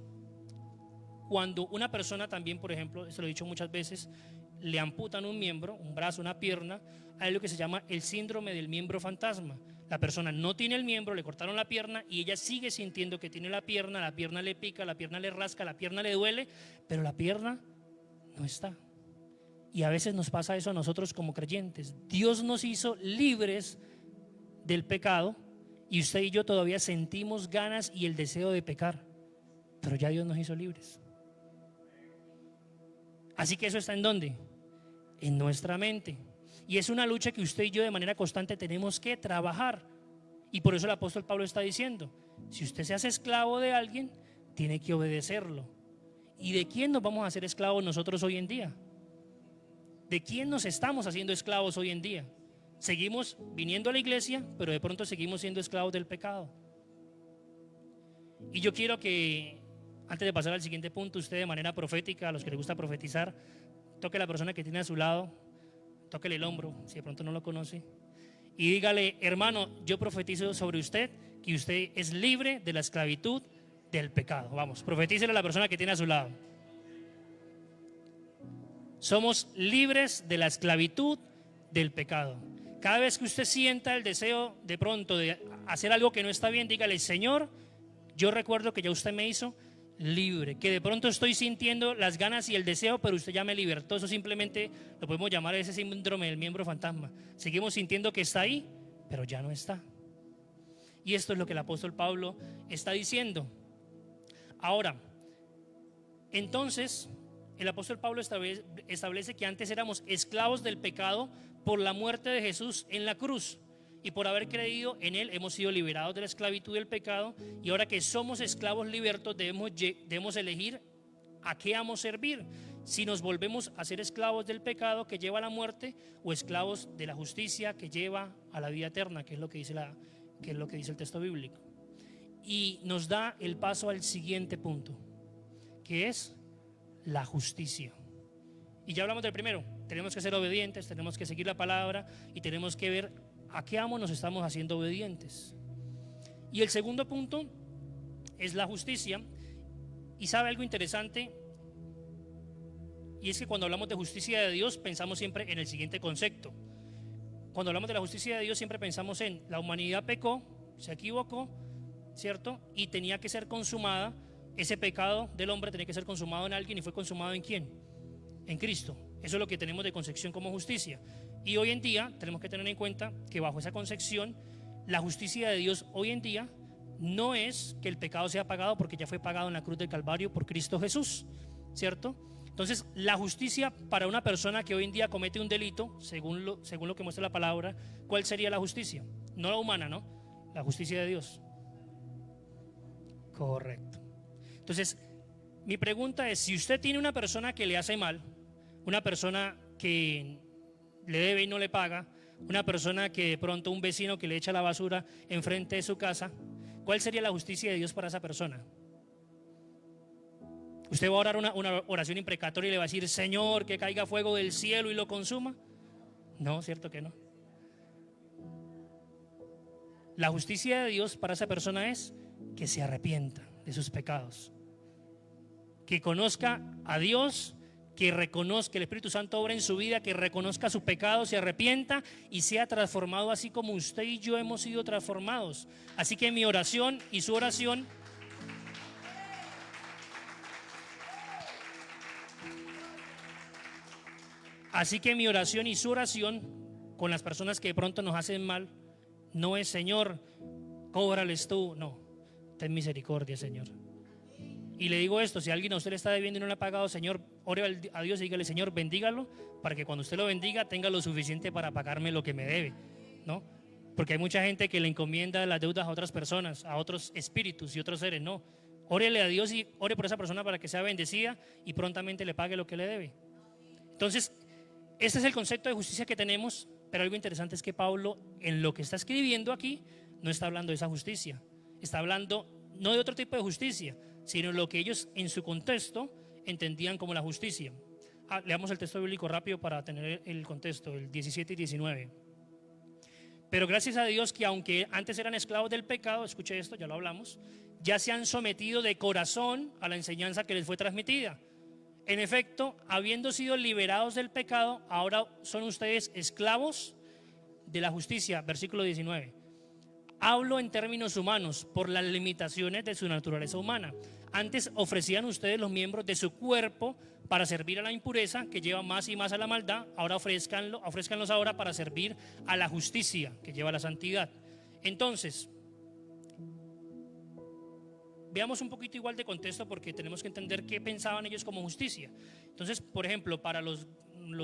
cuando una persona también, por ejemplo, esto lo he dicho muchas veces, le amputan un miembro, un brazo, una pierna, hay lo que se llama el síndrome del miembro fantasma. La persona no tiene el miembro, le cortaron la pierna y ella sigue sintiendo que tiene la pierna le pica, la pierna le rasca, la pierna le duele, pero la pierna no está. Y a veces nos pasa eso a nosotros como creyentes. Dios nos hizo libres del pecado y usted y yo todavía sentimos ganas y el deseo de pecar, pero ya Dios nos hizo libres. Así que eso está ¿en dónde? En nuestra mente. Y es una lucha que usted y yo de manera constante tenemos que trabajar. Y por eso el apóstol Pablo está diciendo, si usted se hace esclavo de alguien, tiene que obedecerlo. ¿Y de quién nos vamos a hacer esclavos nosotros hoy en día? ¿De quién nos estamos haciendo esclavos hoy en día? Seguimos viniendo a la iglesia, pero de pronto seguimos siendo esclavos del pecado. Y yo quiero que, antes de pasar al siguiente punto, usted de manera profética, a los que les gusta profetizar, toque a la persona que tiene a su lado, tóquele el hombro, si de pronto no lo conoce, y dígale, hermano, yo profetizo sobre usted que usted es libre de la esclavitud del pecado. Vamos, profetícele a la persona que tiene a su lado. Somos libres de la esclavitud del pecado. Cada vez que usted sienta el deseo de pronto de hacer algo que no está bien, dígale, Señor, yo recuerdo que ya usted me hizo libre, que de pronto estoy sintiendo las ganas y el deseo, pero usted ya me libertó. Eso simplemente lo podemos llamar ese síndrome del miembro fantasma. Seguimos sintiendo que está ahí, pero ya no está. Y esto es lo que el apóstol Pablo está diciendo. Ahora, entonces, el apóstol Pablo establece que antes éramos esclavos del pecado por la muerte de Jesús en la cruz. Y por haber creído en Él hemos sido liberados de la esclavitud del pecado. Y ahora que somos esclavos libertos debemos elegir a qué amo servir. Si nos volvemos a ser esclavos del pecado que lleva a la muerte, o esclavos de la justicia que lleva a la vida eterna, que es lo que dice el texto bíblico. Y nos da el paso al siguiente punto, que es la justicia. Y ya hablamos del primero. Tenemos que ser obedientes, tenemos que seguir la palabra y tenemos que ver ¿a qué amo nos estamos haciendo obedientes? Y el segundo punto es la justicia. Y sabe algo interesante, y es que cuando hablamos de justicia de Dios pensamos siempre en el siguiente concepto. cuando hablamos de la justicia de Dios siempre pensamos en la humanidad pecó, se equivocó, ¿cierto? Y tenía que ser consumada, ese pecado del hombre tenía que ser consumado en alguien, y fue consumado ¿en quién? En Cristo. Eso es lo que tenemos de concepción como justicia. Y hoy en día tenemos que tener en cuenta que bajo esa concepción, la justicia de Dios hoy en día no es que el pecado sea pagado, porque ya fue pagado en la cruz del Calvario por Cristo Jesús, ¿cierto? Entonces, la justicia para una persona que hoy en día comete un delito, según lo que muestra la palabra, ¿cuál sería la justicia? No la humana, ¿no? La justicia de Dios. Correcto. Entonces, mi pregunta es, si usted tiene una persona que le hace mal, una persona que le debe y no le paga, una persona que de pronto un vecino que le echa la basura enfrente de su casa, ¿cuál sería la justicia de Dios para esa persona? ¿Usted va a orar una oración imprecatoria y le va a decir, Señor, que caiga fuego del cielo y lo consuma? No, cierto que no. La justicia de Dios para esa persona es que se arrepienta de sus pecados, que conozca a Dios, que reconozca que el Espíritu Santo obra en su vida, que reconozca su pecado, se arrepienta y sea transformado así como usted y yo hemos sido transformados. Así que mi oración y su oración con las personas que de pronto nos hacen mal no es, Señor, cóbrales tú, no, ten misericordia, Señor. Y le digo esto, si alguien a usted le está debiendo y no le ha pagado, Señor, ore a Dios y dígale, Señor, bendígalo, para que cuando usted lo bendiga tenga lo suficiente para pagarme lo que me debe, ¿no? Porque hay mucha gente que le encomienda las deudas a otras personas, a otros espíritus y otros seres, no. Órele a Dios y ore por esa persona para que sea bendecida y prontamente le pague lo que le debe. Entonces, este es el concepto de justicia que tenemos, pero algo interesante es que Pablo, en lo que está escribiendo aquí, no está hablando de esa justicia, está hablando no de otro tipo de justicia, sino lo que ellos en su contexto entendían como la justicia. Leamos el texto bíblico rápido para tener el contexto, el 17 y 19. Pero gracias a Dios que aunque antes eran esclavos del pecado, escuche esto, ya lo hablamos, ya se han sometido de corazón a la enseñanza que les fue transmitida. En efecto, habiendo sido liberados del pecado, ahora son ustedes esclavos de la justicia. Versículo 19. Hablo en términos humanos por las limitaciones de su naturaleza humana. Antes ofrecían ustedes los miembros de su cuerpo para servir a la impureza que lleva más y más a la maldad. Ahora ofrézcanlos ahora para servir a la justicia que lleva a la santidad. Entonces, veamos un poquito igual de contexto porque tenemos que entender qué pensaban ellos como justicia. Entonces, por ejemplo, para los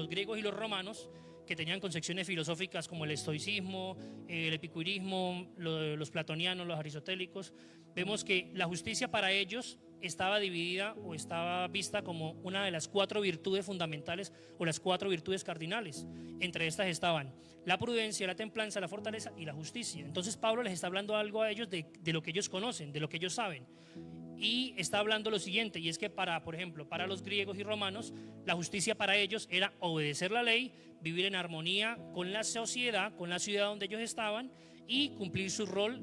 griegos y los romanos, que tenían concepciones filosóficas como el estoicismo, el epicurismo, los platonianos, los aristotélicos, vemos que la justicia para ellos estaba dividida o estaba vista como una de las 4 virtudes fundamentales o las 4 virtudes cardinales. Entre estas estaban la prudencia, la templanza, la fortaleza y la justicia. Entonces Pablo les está hablando algo a ellos de lo que ellos conocen, de lo que ellos saben. Y está hablando lo siguiente, y es que por ejemplo, para los griegos y romanos, la justicia para ellos era obedecer la ley, vivir en armonía con la sociedad, con la ciudad donde ellos estaban y cumplir su rol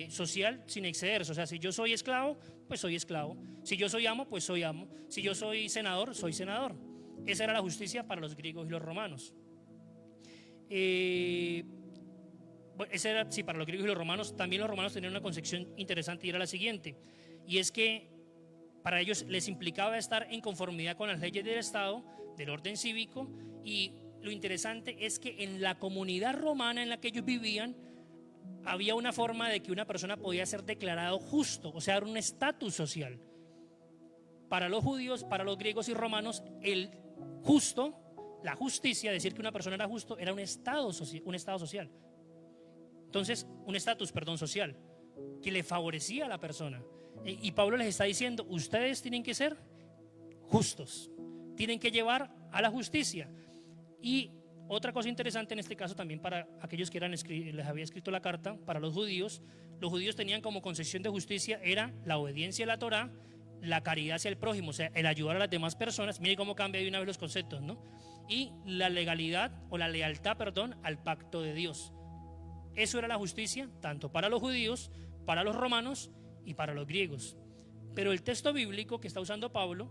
social sin excederse. O sea, si yo soy esclavo, pues soy esclavo. Si yo soy amo, pues soy amo. Si yo soy senador, soy senador. Esa era la justicia para los griegos y los romanos. Esa era, sí, para los griegos y los romanos. También los romanos tenían una concepción interesante y era la siguiente. Y es que para ellos les implicaba estar en conformidad con las leyes del Estado, del orden cívico, y lo interesante es que en la comunidad romana en la que ellos vivían había una forma de que una persona podía ser declarado justo, o sea, era un estatus social. Para los judíos, para los griegos y romanos, el justo, la justicia, decir que una persona era justo, era un estado social. Entonces, un estatus, social, que le favorecía a la persona. Y Pablo les está diciendo, ustedes tienen que ser justos, tienen que llevar a la justicia. Y otra cosa interesante en este caso también para aquellos que les había escrito la carta, para los judíos tenían como concepción de justicia era la obediencia a la Torá, la caridad hacia el prójimo, o sea, el ayudar a las demás personas. Mire cómo cambia de una vez los conceptos, ¿no? Y la legalidad o la lealtad, al pacto de Dios. Eso era la justicia, tanto para los judíos, para los romanos y para los griegos. Pero el texto bíblico que está usando Pablo,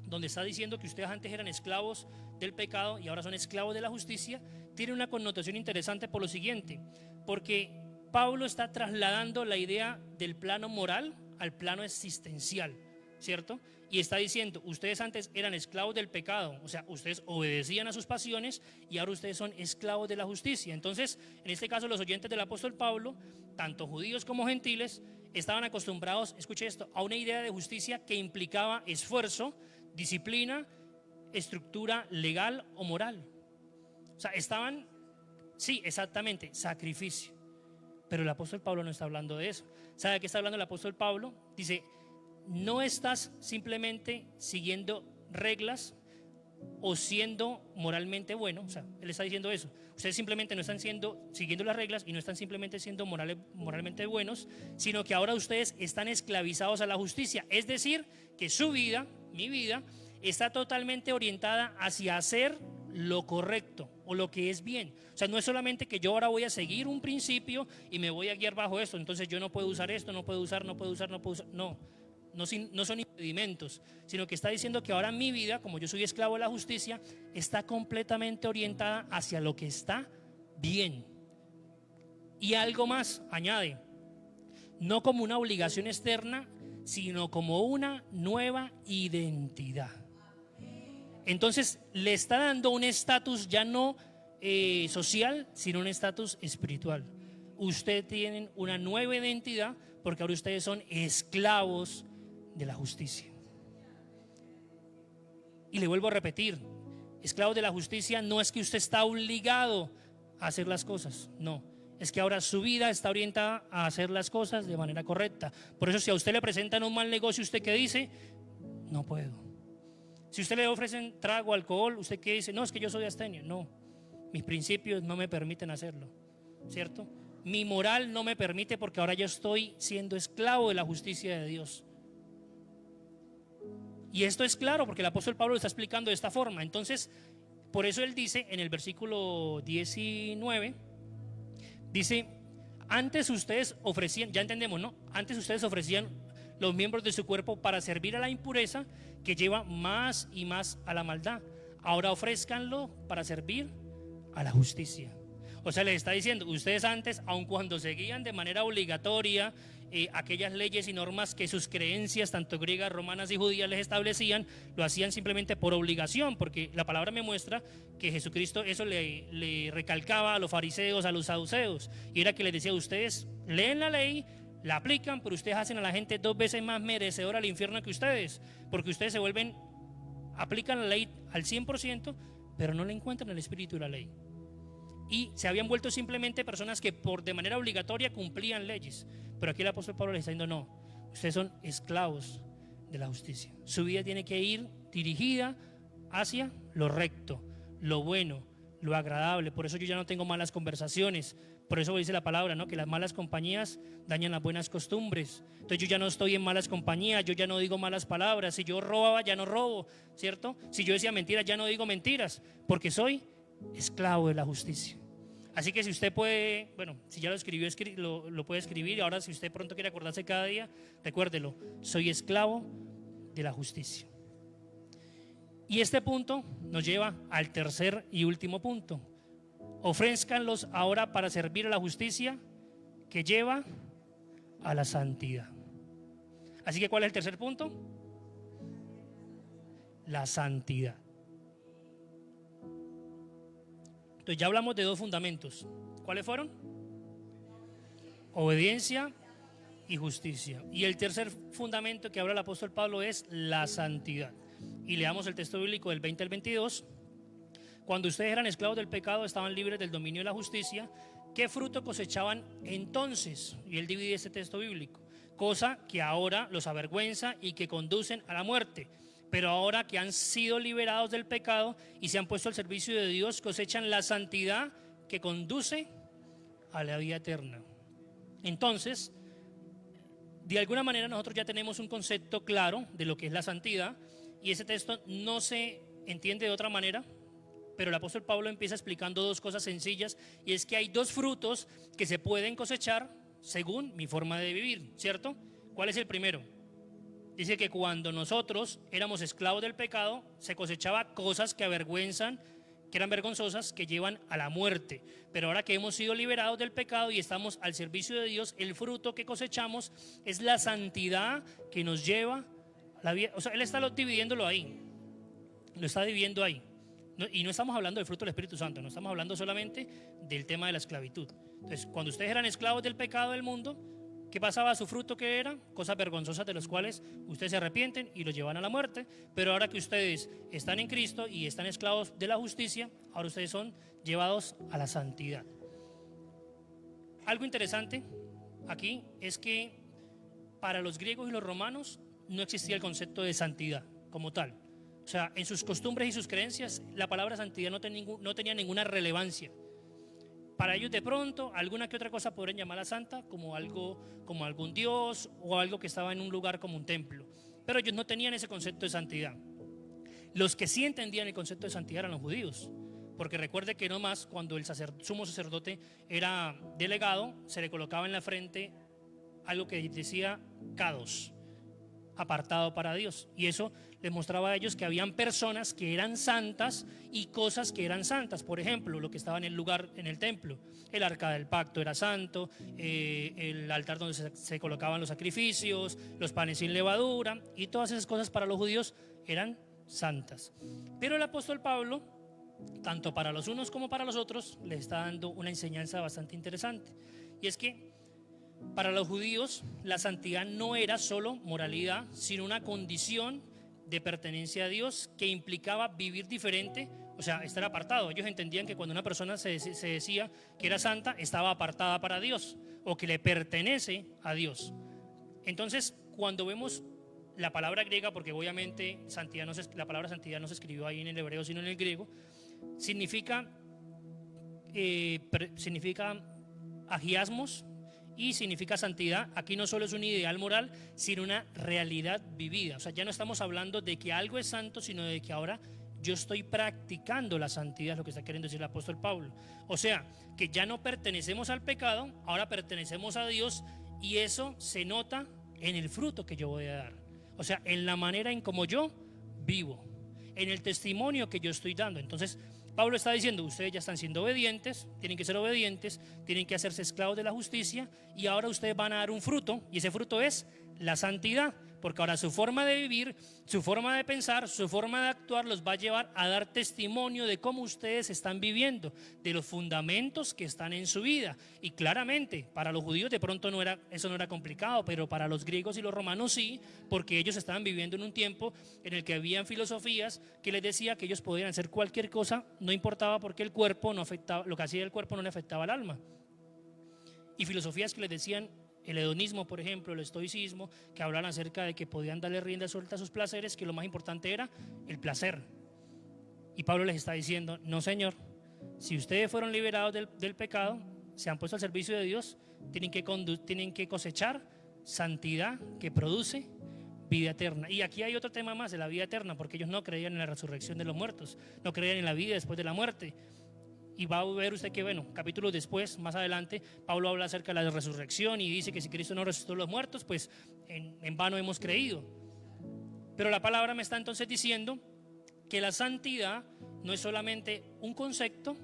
donde está diciendo que ustedes antes eran esclavos del pecado y ahora son esclavos de la justicia, tiene una connotación interesante por lo siguiente, porque Pablo está trasladando la idea del plano moral al plano existencial, ¿cierto? Y está diciendo, ustedes antes eran esclavos del pecado, o sea, ustedes obedecían a sus pasiones y ahora ustedes son esclavos de la justicia. Entonces, en este caso, los oyentes del apóstol Pablo, tanto judíos como gentiles, estaban acostumbrados, escuche esto, a una idea de justicia que implicaba esfuerzo, disciplina, estructura legal o moral. O sea, estaban, sí, exactamente, sacrificio. Pero el apóstol Pablo no está hablando de eso. ¿Sabe de qué está hablando el apóstol Pablo? Dice, no estás simplemente siguiendo reglas o siendo moralmente bueno. O sea, él está diciendo eso. Ustedes simplemente no están siguiendo las reglas y no están simplemente siendo moralmente buenos, sino que ahora ustedes están esclavizados a la justicia. Es decir, que su vida, mi vida, está totalmente orientada hacia hacer lo correcto o lo que es bien. O sea, no es solamente que yo ahora voy a seguir un principio y me voy a guiar bajo esto, entonces yo no puedo usar esto, no puedo usar. No son impedimentos, sino que está diciendo que ahora mi vida, como yo soy esclavo de la justicia, está completamente orientada hacia lo que está bien. Y algo más, añade, no como una obligación externa, sino como una nueva identidad. Entonces le está dando un estatus ya no social, sino un estatus espiritual. Ustedes tienen una nueva identidad porque ahora ustedes son esclavos de la justicia. Y le vuelvo a repetir, esclavos de la justicia no es que usted está obligado a hacer las cosas, no, es que ahora su vida está orientada a hacer las cosas de manera correcta. Por eso si a usted le presentan un mal negocio, ¿usted qué dice? No puedo. Si usted le ofrecen trago, alcohol, ¿usted qué dice? No, es que yo soy abstemio. No, mis principios no me permiten hacerlo, ¿cierto? Mi moral no me permite porque ahora yo estoy siendo esclavo de la justicia de Dios. Y esto es claro porque el apóstol Pablo lo está explicando de esta forma. Entonces, por eso él dice en el versículo 19, dice, antes ustedes ofrecían, ya entendemos, ¿no? Antes ustedes ofrecían los miembros de su cuerpo para servir a la impureza que lleva más y más a la maldad. Ahora ofrézcanlo para servir a la justicia. O sea, les está diciendo, ustedes antes, aun cuando seguían de manera obligatoria aquellas leyes y normas que sus creencias, tanto griegas, romanas y judías, les establecían, lo hacían simplemente por obligación, porque la palabra me muestra que Jesucristo eso le recalcaba a los fariseos, a los saduceos, y era que les decía, ustedes leen la ley, la aplican, pero ustedes hacen a la gente 2 veces más merecedora al infierno que ustedes, porque ustedes se vuelven, aplican la ley al 100%, pero no le encuentran el espíritu de la ley. Y se habían vuelto simplemente personas que de manera obligatoria cumplían leyes. Pero aquí el apóstol Pablo les está diciendo, no, ustedes son esclavos de la justicia. Su vida tiene que ir dirigida hacia lo recto, lo bueno, lo agradable. Por eso yo ya no tengo malas conversaciones. Por eso dice la palabra, ¿no? Que las malas compañías dañan las buenas costumbres. Entonces yo ya no estoy en malas compañías, yo ya no digo malas palabras. Si yo robaba, ya no robo, ¿cierto? Si yo decía mentiras, ya no digo mentiras, porque soy esclavo de la justicia. Así que si usted puede, bueno, si ya lo escribió, lo puede escribir. Y ahora si usted pronto quiere acordarse cada día, recuérdelo, soy esclavo de la justicia. Y este punto nos lleva al tercer y último punto. Ofrézcanlos ahora para servir a la justicia que lleva a la santidad. Así que ¿cuál es el tercer punto? La santidad. Entonces ya hablamos de 2 fundamentos. ¿Cuáles fueron? Obediencia y justicia. Y el tercer fundamento que habla el apóstol Pablo es la santidad. Y leamos el texto bíblico del 20 al 22. Cuando ustedes eran esclavos del pecado, estaban libres del dominio de la justicia. ¿Qué fruto cosechaban entonces? Y él divide este texto bíblico. Cosa que ahora los avergüenza y que conducen a la muerte. Pero ahora que han sido liberados del pecado y se han puesto al servicio de Dios, cosechan la santidad que conduce a la vida eterna. Entonces, de alguna manera nosotros ya tenemos un concepto claro de lo que es la santidad, y ese texto no se entiende de otra manera, pero el apóstol Pablo empieza explicando 2 cosas sencillas, y es que hay 2 frutos que se pueden cosechar según mi forma de vivir, ¿cierto? ¿Cuál es el primero? Dice que cuando nosotros éramos esclavos del pecado, se cosechaba cosas que avergüenzan, que eran vergonzosas, que llevan a la muerte. Pero ahora que hemos sido liberados del pecado y estamos al servicio de Dios, el fruto que cosechamos es la santidad que nos lleva a la vida. O sea, Él está dividiéndolo ahí, lo está dividiendo ahí. Y no estamos hablando del fruto del Espíritu Santo, no estamos hablando solamente del tema de la esclavitud. Entonces, cuando ustedes eran esclavos del pecado del mundo, ¿qué pasaba? Su fruto que era cosas vergonzosas de las cuales ustedes se arrepienten y los llevan a la muerte. Pero ahora que ustedes están en Cristo y están esclavos de la justicia, ahora ustedes son llevados a la santidad. Algo interesante aquí es que para los griegos y los romanos no existía el concepto de santidad como tal. O sea, en sus costumbres y sus creencias la palabra santidad no tenía ninguna relevancia. Para ellos de pronto alguna que otra cosa podrían llamarla santa, como algún dios o algo que estaba en un lugar como un templo. Pero ellos no tenían ese concepto de santidad. Los que sí entendían el concepto de santidad eran los judíos. Porque recuerde que no más cuando el sumo sacerdote era delegado, se le colocaba en la frente algo que decía Kados, apartado para Dios. Y eso les mostraba a ellos que habían personas que eran santas y cosas que eran santas. Por ejemplo, lo que estaba en el lugar, en el templo, el arca del pacto era santo, el altar donde se colocaban los sacrificios, los panes sin levadura, y todas esas cosas para los judíos eran santas. Pero el apóstol Pablo, tanto para los unos como para los otros, les está dando una enseñanza bastante interesante. Y es que para los judíos la santidad no era solo moralidad, sino una condición de pertenencia a Dios que implicaba vivir diferente, o sea, estar apartado. Ellos entendían que cuando una persona se decía que era santa, estaba apartada para Dios o que le pertenece a Dios. Entonces, cuando vemos la palabra griega, porque obviamente la palabra santidad no se escribió ahí en el hebreo, sino en el griego, significa agiasmos, y significa santidad. Aquí no solo es un ideal moral, sino una realidad vivida. O sea, ya no estamos hablando de que algo es santo, sino de que ahora yo estoy practicando la santidad, es lo que está queriendo decir el apóstol Pablo. O sea, que ya no pertenecemos al pecado, ahora pertenecemos a Dios, y eso se nota en el fruto que yo voy a dar. O sea, en la manera en como yo vivo, en el testimonio que yo estoy dando. Entonces, Pablo está diciendo, ustedes ya están siendo obedientes, tienen que ser obedientes, tienen que hacerse esclavos de la justicia, y ahora ustedes van a dar un fruto, y ese fruto es la santidad, porque ahora su forma de vivir, su forma de pensar, su forma de actuar los va a llevar a dar testimonio de cómo ustedes están viviendo, de los fundamentos que están en su vida. Y claramente para los judíos de pronto eso no era complicado, pero para los griegos y los romanos sí, porque ellos estaban viviendo en un tiempo en el que habían filosofías que les decía que ellos podían hacer cualquier cosa, no importaba, porque el cuerpo no afectaba, lo que hacía el cuerpo no le afectaba al alma. Y filosofías que les decían, el hedonismo, por ejemplo, el estoicismo, que hablan acerca de que podían darle rienda suelta a sus placeres, que lo más importante era el placer. Y Pablo les está diciendo, no señor, si ustedes fueron liberados del pecado, se han puesto al servicio de Dios, tienen que cosechar santidad que produce vida eterna. Y aquí hay otro tema más de la vida eterna, porque ellos no creían en la resurrección de los muertos, no creían en la vida después de la muerte. Y va a ver usted que, bueno, capítulos después, más adelante, Pablo habla acerca de la resurrección y dice que si Cristo no resucitó a los muertos, pues en vano hemos creído. Pero la palabra me está entonces diciendo que la santidad no es solamente un concepto,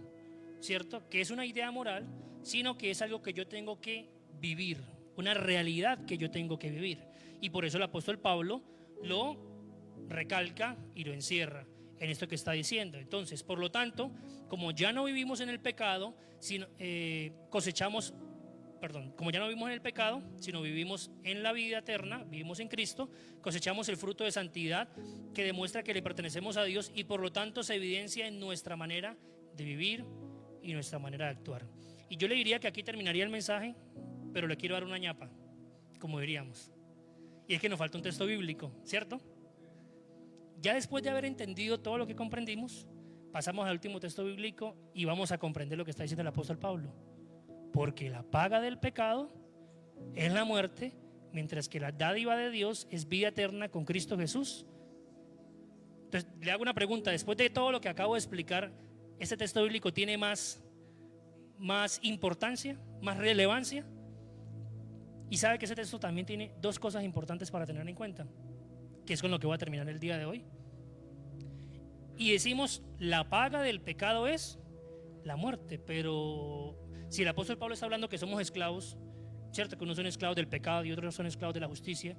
¿cierto?, que es una idea moral, sino que es algo que yo tengo que vivir, una realidad que yo tengo que vivir. Y por eso el apóstol Pablo lo recalca y lo encierra en esto que está diciendo. Entonces, por lo tanto, como ya no vivimos en el pecado, sino como ya no vivimos en el pecado, sino vivimos en la vida eterna, vivimos en Cristo, cosechamos el fruto de santidad que demuestra que le pertenecemos a Dios, y por lo tanto se evidencia en nuestra manera de vivir y nuestra manera de actuar. Y yo le diría que aquí terminaría el mensaje, pero le quiero dar una ñapa, como diríamos. Y es que nos falta un texto bíblico, ¿cierto? Ya después de haber entendido todo lo que comprendimos, pasamos al último texto bíblico y vamos a comprender lo que está diciendo el apóstol Pablo. Porque la paga del pecado es la muerte, mientras que la dádiva de Dios es vida eterna con Cristo Jesús. Entonces, le hago una pregunta. Después de todo lo que acabo de explicar, ¿este texto bíblico tiene más importancia, más relevancia? Y sabe que ese texto también tiene dos cosas importantes para tener en cuenta, que es con lo que voy a terminar el día de hoy. y decimos, la paga del pecado es la muerte. Pero si el apóstol Pablo está hablando que somos esclavos, cierto que unos son esclavos del pecado y otros son esclavos de la justicia,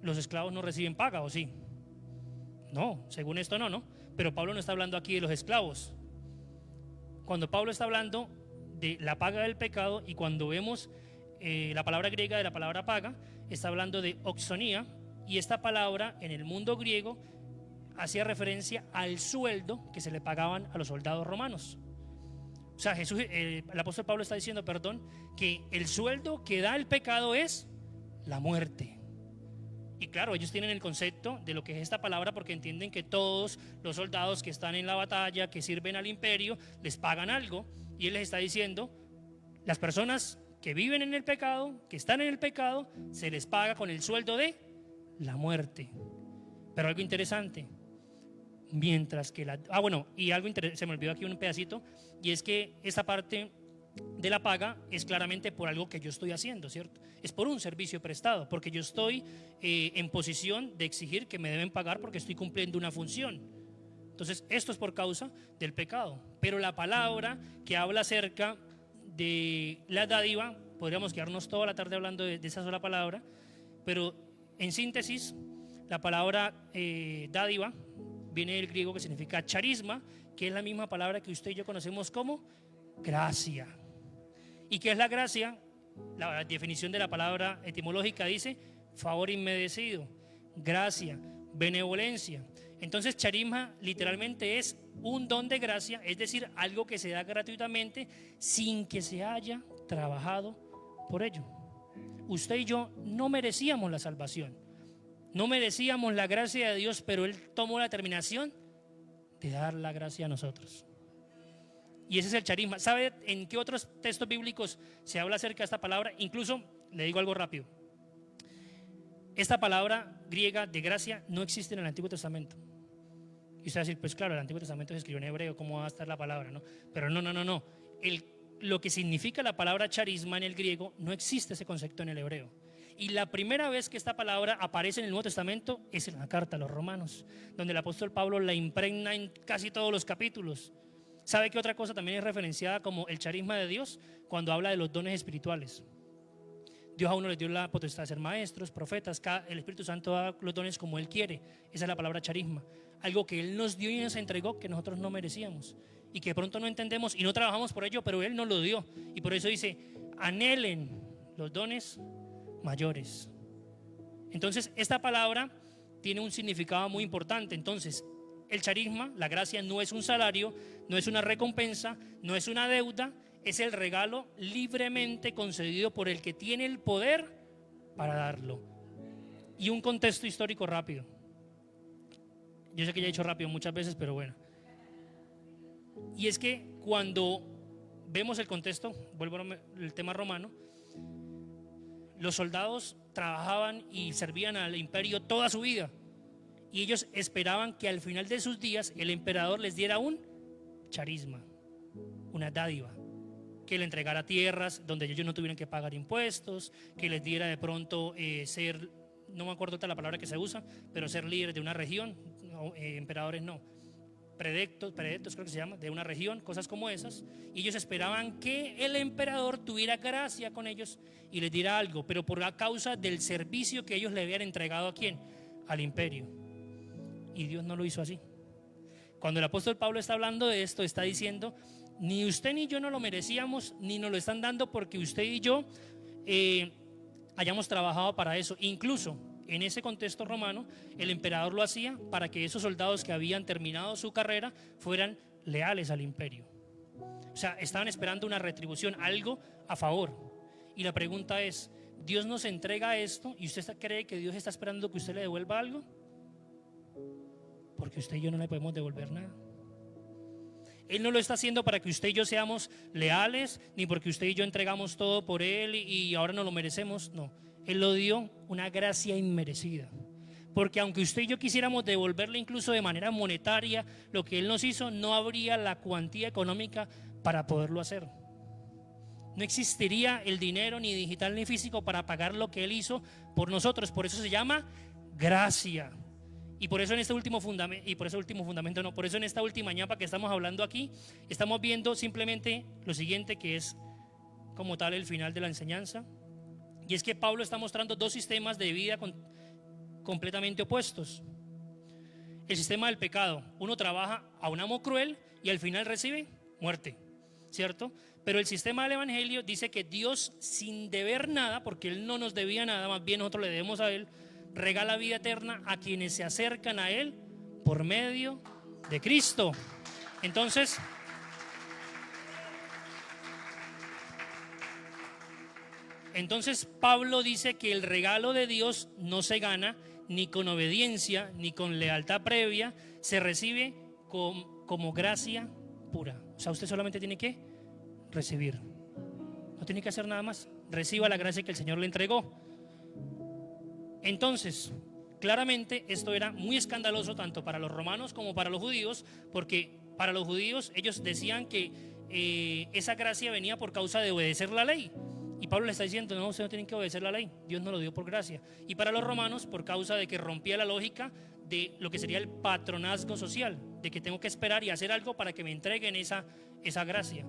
los esclavos no reciben paga, ¿o sí? No, según esto no. Pero Pablo no está hablando aquí de los esclavos. Cuando Pablo está hablando de la paga del pecado, y cuando vemos la palabra griega de la palabra paga, está hablando de oxonía, y esta palabra en el mundo griego hacía referencia al sueldo que se le pagaban a los soldados romanos. O sea, el apóstol Pablo está diciendo, que el sueldo que da el pecado es la muerte. Y claro, ellos tienen el concepto de lo que es esta palabra, porque entienden que todos los soldados que están en la batalla, que sirven al imperio, les pagan algo. Y él les está diciendo, las personas que viven en el pecado, que están en el pecado, se les paga con el sueldo de la muerte. Pero algo interesante, mientras que se me olvidó aquí un pedacito, y es que esta parte de la paga es claramente por algo que yo estoy haciendo, ¿cierto? Es por un servicio prestado, porque yo estoy en posición de exigir que me deben pagar porque estoy cumpliendo una función. Entonces esto es por causa del pecado. Pero la palabra que habla acerca de la dádiva, podríamos quedarnos toda la tarde hablando de esa sola palabra, pero en síntesis, la palabra dádiva viene del griego que significa charisma, que es la misma palabra que usted y yo conocemos como gracia. ¿Y qué es la gracia? La definición de la palabra etimológica dice favor inmerecido, gracia, benevolencia. Entonces charisma literalmente es un don de gracia, es decir, algo que se da gratuitamente sin que se haya trabajado por ello. Usted y yo no merecíamos la salvación, no merecíamos la gracia de Dios, pero Él tomó la determinación de dar la gracia a nosotros. Y ese es el charisma. ¿Sabe en qué otros textos bíblicos se habla acerca de esta palabra? Incluso, le digo algo rápido, esta palabra griega de gracia no existe en el Antiguo Testamento. Y usted va a decir, pues claro, el Antiguo Testamento se escribió en hebreo, ¿cómo va a estar la palabra? ¿No? Pero no. Lo que significa la palabra charisma en el griego, no existe ese concepto en el hebreo. Y la primera vez que esta palabra aparece en el Nuevo Testamento es en la carta a los Romanos, donde el apóstol Pablo la impregna en casi todos los capítulos. ¿Sabe qué otra cosa también es referenciada como el charisma de Dios? Cuando habla de los dones espirituales. Dios a uno les dio la potestad de ser maestros, profetas, el Espíritu Santo da los dones como Él quiere. Esa es la palabra charisma. Algo que Él nos dio y nos entregó que nosotros no merecíamos y que de pronto no entendemos y no trabajamos por ello, pero Él nos lo dio. Y por eso dice, anhelen los dones mayores. Entonces esta palabra tiene un significado muy importante. Entonces el charisma, la gracia, no es un salario, no es una recompensa, no es una deuda, es el regalo libremente concedido por el que tiene el poder para darlo. Y un contexto histórico rápido. Yo sé que ya he dicho rápido muchas veces, pero bueno. Y es que cuando vemos el contexto, vuelvo al tema romano, los soldados trabajaban y servían al imperio toda su vida. Y ellos esperaban que al final de sus días el emperador les diera un charisma, una dádiva, que le entregara tierras donde ellos no tuvieran que pagar impuestos, que les diera de pronto ser, no me acuerdo la palabra que se usa, pero ser líder de una región, emperadores no, predictos creo que se llama, de una región, cosas como esas. Y ellos esperaban que el emperador tuviera gracia con ellos y les diera algo, pero por la causa del servicio que ellos le habían entregado ¿a quién? Al imperio. Y Dios no lo hizo así. Cuando el apóstol Pablo está hablando de esto, está diciendo, ni usted ni yo no lo merecíamos, ni nos lo están dando porque usted y yo hayamos trabajado para eso. Incluso en ese contexto romano, el emperador lo hacía para que esos soldados que habían terminado su carrera fueran leales al imperio. O sea, estaban esperando una retribución, algo a favor. Y la pregunta es, ¿Dios nos entrega esto y usted cree que Dios está esperando que usted le devuelva algo? Porque usted y yo no le podemos devolver nada. Él no lo está haciendo para que usted y yo seamos leales, ni porque usted y yo entregamos todo por Él y ahora no lo merecemos. No, Él lo dio una gracia inmerecida. Porque aunque usted y yo quisiéramos devolverle incluso de manera monetaria lo que Él nos hizo, no habría la cuantía económica para poderlo hacer. No existiría el dinero ni digital ni físico para pagar lo que Él hizo por nosotros. Por eso se llama gracia. Y por eso en este último fundamento, por eso en esta última ñapa que estamos hablando aquí, estamos viendo simplemente lo siguiente, que es como tal el final de la enseñanza. Y es que Pablo está mostrando dos sistemas de vida completamente opuestos. El sistema del pecado, uno trabaja a un amo cruel y al final recibe muerte, ¿cierto? Pero el sistema del evangelio dice que Dios, sin deber nada, porque Él no nos debía nada, más bien nosotros le debemos a Él, regala vida eterna a quienes se acercan a Él por medio de Cristo. Entonces, Pablo dice que el regalo de Dios no se gana ni con obediencia, ni con lealtad previa, se recibe como gracia pura. O sea, usted solamente tiene que recibir, no tiene que hacer nada más. Reciba la gracia que el Señor le entregó. Entonces, claramente esto era muy escandaloso tanto para los romanos como para los judíos, porque para los judíos ellos decían que esa gracia venía por causa de obedecer la ley. Y Pablo le está diciendo, no, ustedes no tienen que obedecer la ley, Dios nos lo dio por gracia. Y para los romanos, por causa de que rompía la lógica de lo que sería el patronazgo social, de que tengo que esperar y hacer algo para que me entreguen esa gracia,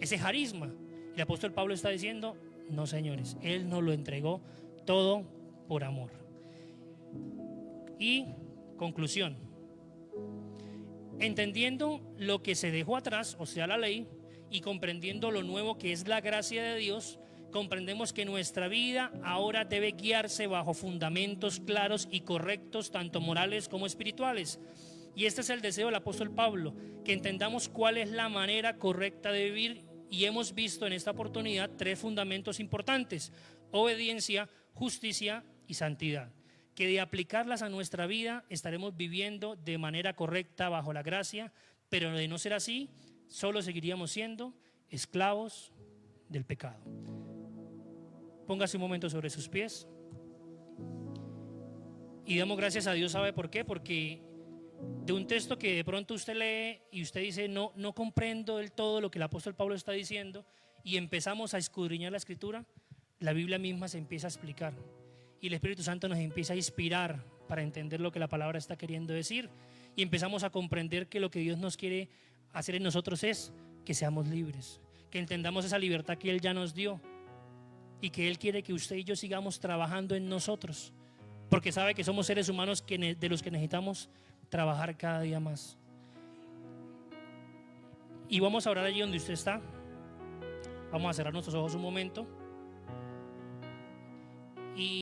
ese carisma. Y el apóstol Pablo está diciendo, no señores, Él nos lo entregó todo por amor. Y conclusión, entendiendo lo que se dejó atrás, o sea la ley, y comprendiendo lo nuevo que es la gracia de Dios, comprendemos que nuestra vida ahora debe guiarse bajo fundamentos claros y correctos, tanto morales como espirituales. Y este es el deseo del apóstol Pablo, que entendamos cuál es la manera correcta de vivir, y hemos visto en esta oportunidad tres fundamentos importantes: obediencia, justicia y santidad, que de aplicarlas a nuestra vida estaremos viviendo de manera correcta bajo la gracia, pero de no ser así, solo seguiríamos siendo esclavos del pecado. Póngase un momento sobre sus pies y damos gracias a Dios. ¿Sabe por qué? Porque de un texto que de pronto usted lee y usted dice, no comprendo del todo lo que el apóstol Pablo está diciendo, y empezamos a escudriñar la escritura, la Biblia misma se empieza a explicar y el Espíritu Santo nos empieza a inspirar para entender lo que la palabra está queriendo decir, y empezamos a comprender que lo que Dios nos quiere hacer en nosotros es que seamos libres, que entendamos esa libertad que Él ya nos dio, y que Él quiere que usted y yo sigamos trabajando en nosotros, porque sabe que somos seres humanos de los que necesitamos trabajar cada día más. Y vamos a orar allí donde usted está. Vamos a cerrar nuestros ojos un momento y